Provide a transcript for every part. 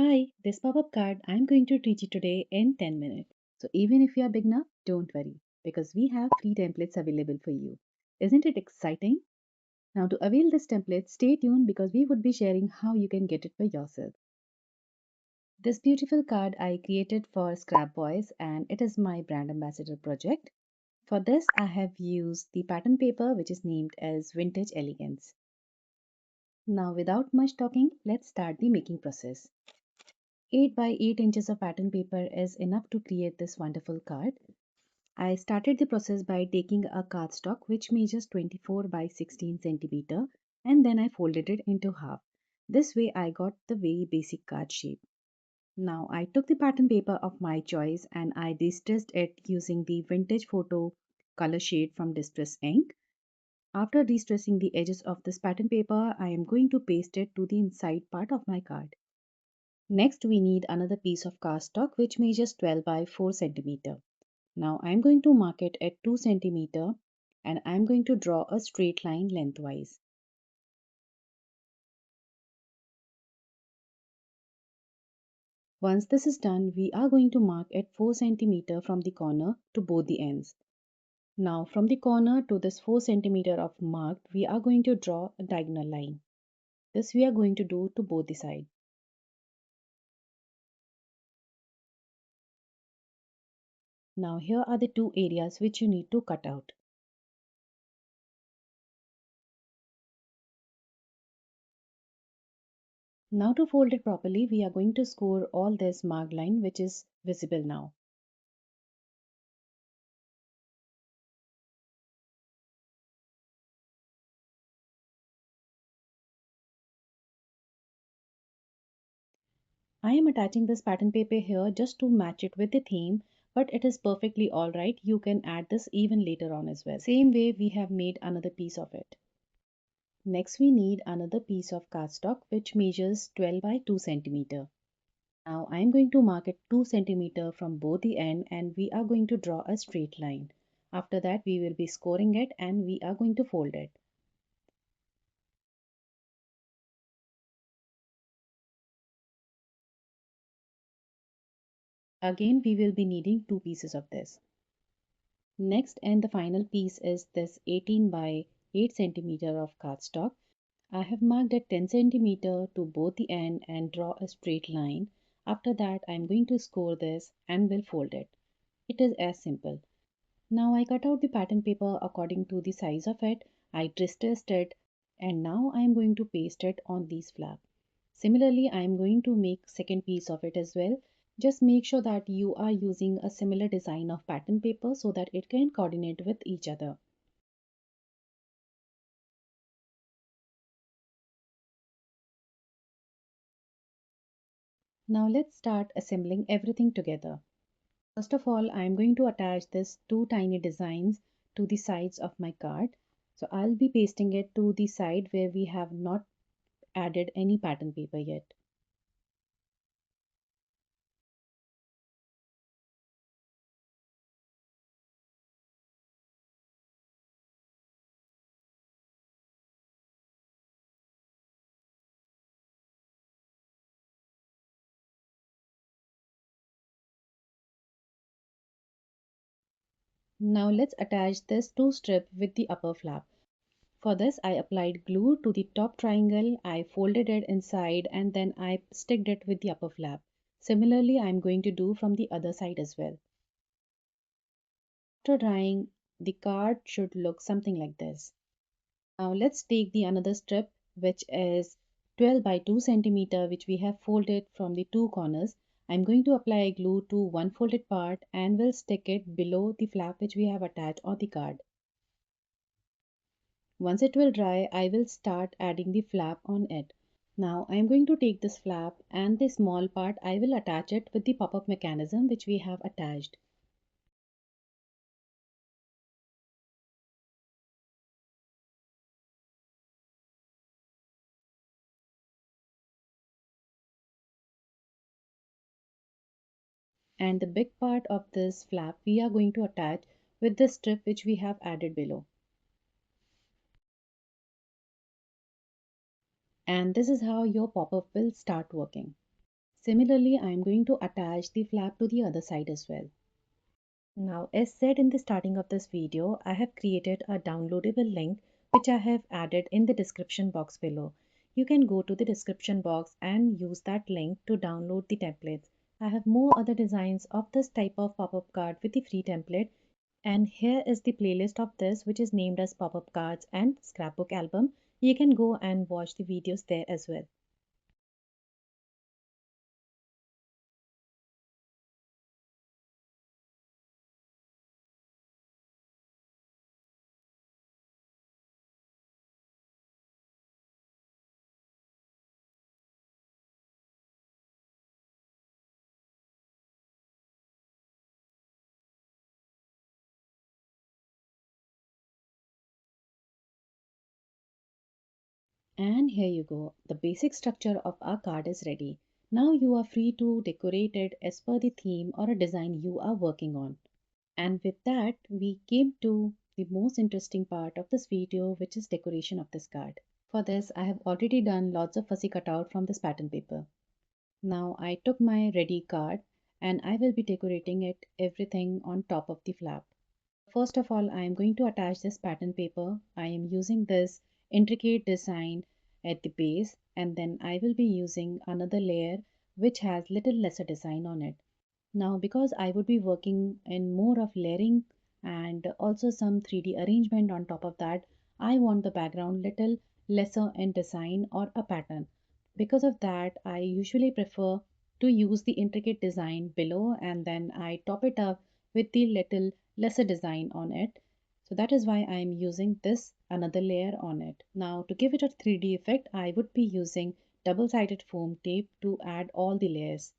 Hi, this pop-up card I'm going to teach you today in 10 minutes. So even if you are beginner, don't worry because we have free templates available for you. Isn't it exciting? Now to avail this template, stay tuned because we would be sharing how you can get it for yourself. This beautiful card I created for Scrap Boys and it is my brand ambassador project. For this, I have used the pattern paper which is named as Vintage Elegance. Now without much talking, let's start the making process. 8 by 8 inches of pattern paper is enough to create this wonderful card. I started the process by taking a cardstock which measures 24 by 16 centimeter and then I folded it into half. This way I got the very basic card shape. Now I took the pattern paper of my choice and I distressed it using the vintage photo color shade from Distress ink. After distressing the edges of this pattern paper, I am going to paste it to the inside part of my card. Next, we need another piece of cardstock which measures 12 by 4 centimeter. Now I'm going to mark it at 2 centimeter and I'm going to draw a straight line lengthwise. Once this is done, we are going to mark at 4 centimeter from the corner to both the ends. Now from the corner to this 4 centimeter of mark, we are going to draw a diagonal line. This we are going to do to both the sides. Now here are the two areas which you need to cut out. Now to fold it properly, we are going to score all this marked line which is visible now. I am attaching this pattern paper here just to match it with the theme, but it is perfectly alright. You can add this even later on as well. Same way we have made another piece of it. Next we need another piece of cardstock which measures 12 by 2 centimeter. Now I am going to mark it 2 centimeter from both the end and we are going to draw a straight line. After that we will be scoring it and we are going to fold it. Again we will be needing two pieces of this. Next and the final piece is this 18 by 8 centimeter of cardstock. I have marked at 10 centimeter to both the end and draw a straight line. After that I am going to score this and will fold it. It is as simple. Now I cut out the pattern paper according to the size of it. I distressed it and now I am going to paste it on these flaps. Similarly, I am going to make second piece of it as well. Just make sure that you are using a similar design of pattern paper so that it can coordinate with each other. Now let's start assembling everything together. First of all, I am going to attach this two tiny designs to the sides of my card. So I'll be pasting it to the side where we have not added any pattern paper yet. Now let's attach this two strip with the upper flap. For this, I applied glue to the top triangle, I folded it inside and then I sticked it with the upper flap. Similarly, I am going to do from the other side as well. After drying, the card should look something like this. Now let's take the another strip which is 12 by 2 centimeter which we have folded from the two corners. I'm going to apply glue to one folded part and will stick it below the flap which we have attached on the card. Once it will dry, I will start adding the flap on it. Now I am going to take this flap and the small part I will attach it with the pop-up mechanism which we have attached. And the big part of this flap we are going to attach with the strip which we have added below. And this is how your pop-up will start working. Similarly, I am going to attach the flap to the other side as well. Now, as said in the starting of this video, I have created a downloadable link which I have added in the description box below. You can go to the description box and use that link to download the templates. I have more other designs of this type of pop-up card with the free template, and here is the playlist of this which is named as pop-up cards and scrapbook album. You can go and watch the videos there as well. And here you go. The basic structure of our card is ready. Now you are free to decorate it as per the theme or a design you are working on. And with that, we came to the most interesting part of this video, which is decoration of this card. For this, I have already done lots of fussy cutout from this pattern paper. Now I took my ready card and I will be decorating it everything on top of the flap. First of all, I am going to attach this pattern paper. I am using this intricate design at the base, and then I will be using another layer which has little lesser design on it. Now, because I would be working in more of layering and also some 3D arrangement on top of that, I want the background little lesser in design or a pattern. Because of that, I usually prefer to use the intricate design below and then I top it up with the little lesser design on it. So that is why I am using this another layer on it. Now to give it a 3D effect, I would be using double-sided foam tape to add all the layers.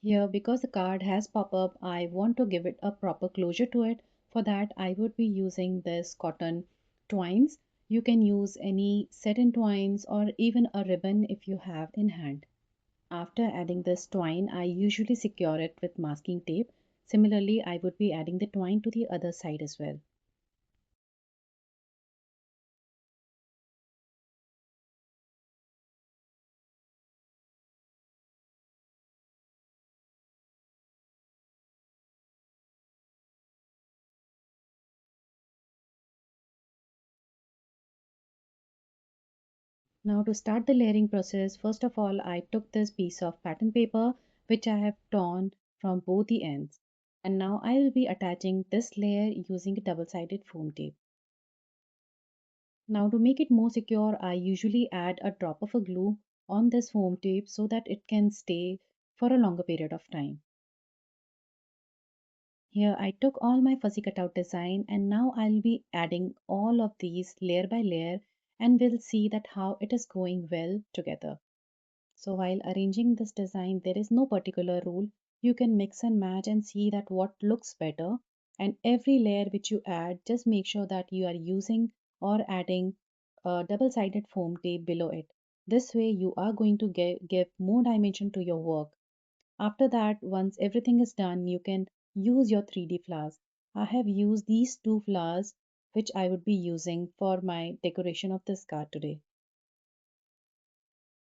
Here, because the card has pop-up, I want to give it a proper closure to it. For that, I would be using this cotton twines. You can use any satin twines or even a ribbon if you have in hand. After adding this twine, I usually secure it with masking tape. Similarly, I would be adding the twine to the other side as well. Now to start the layering process, first of all, I took this piece of pattern paper which I have torn from both the ends. And now I will be attaching this layer using a double-sided foam tape. Now to make it more secure, I usually add a drop of a glue on this foam tape so that it can stay for a longer period of time. Here I took all my fussy cutout design and now I'll be adding all of these layer by layer and we'll see that how it is going well together. So while arranging this design, there is no particular rule. You can mix and match and see that what looks better. And every layer which you add, just make sure that you are using or adding a double-sided foam tape below it. This way you are going to give more dimension to your work. After that, once everything is done, you can use your 3D flowers. I have used these two flowers which I would be using for my decoration of this card today.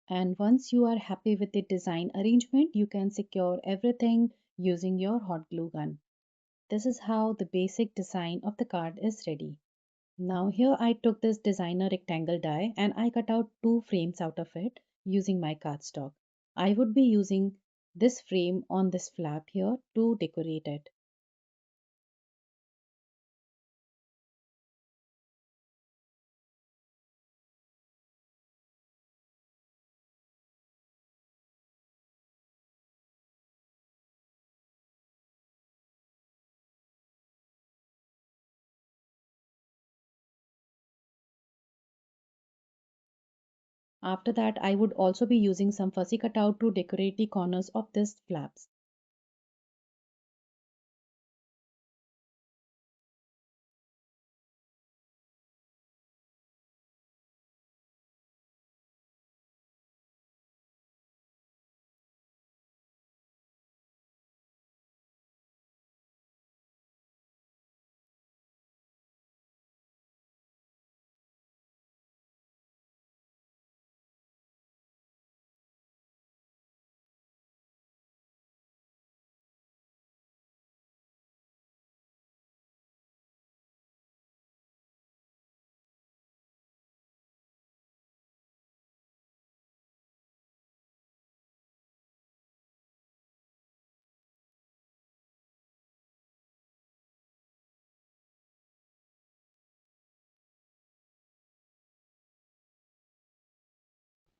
And once you are happy with the design arrangement, you can secure everything using your hot glue gun. This is how the basic design of the card is ready. Now here I took this designer rectangle die and I cut out two frames out of it using my cardstock. I would be using this frame on this flap here to decorate it. After that, I would also be using some fussy cutout to decorate the corners of this flaps.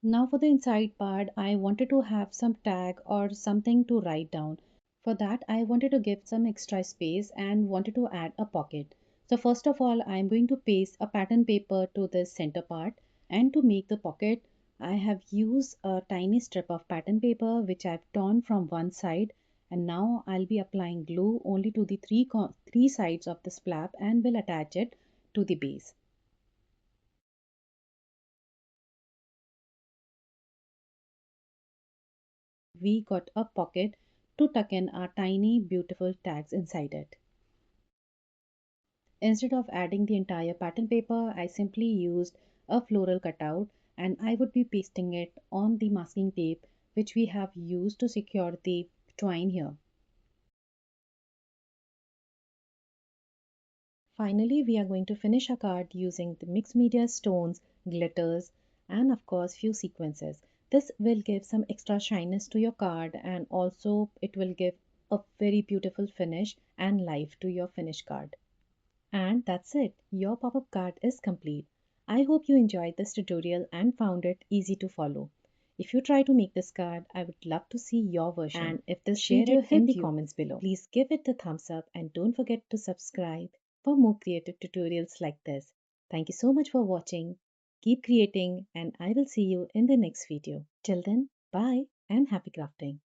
Now for the inside part, I wanted to have some tag or something to write down. For that, I wanted to give some extra space and wanted to add a pocket. So first of all, I'm going to paste a pattern paper to this center part, and to make the pocket, I have used a tiny strip of pattern paper which I've torn from one side, and now I'll be applying glue only to the three sides of this flap and will attach it to the base. We got a pocket to tuck in our tiny beautiful tags inside it. Instead of adding the entire pattern paper, I simply used a floral cutout and I would be pasting it on the masking tape which we have used to secure the twine here. Finally, we are going to finish our card using the mixed media stones, glitters, and of course few sequences. This will give some extra shyness to your card and also it will give a very beautiful finish and life to your finished card. And that's it. Your pop-up card is complete. I hope you enjoyed this tutorial and found it easy to follow. If you try to make this card, I would love to see your version. And if this Share video it in helped the you, comments below. please give it a thumbs up and don't forget to subscribe for more creative tutorials like this. Thank you so much for watching. Keep creating and I will see you in the next video. Till then, bye and happy crafting.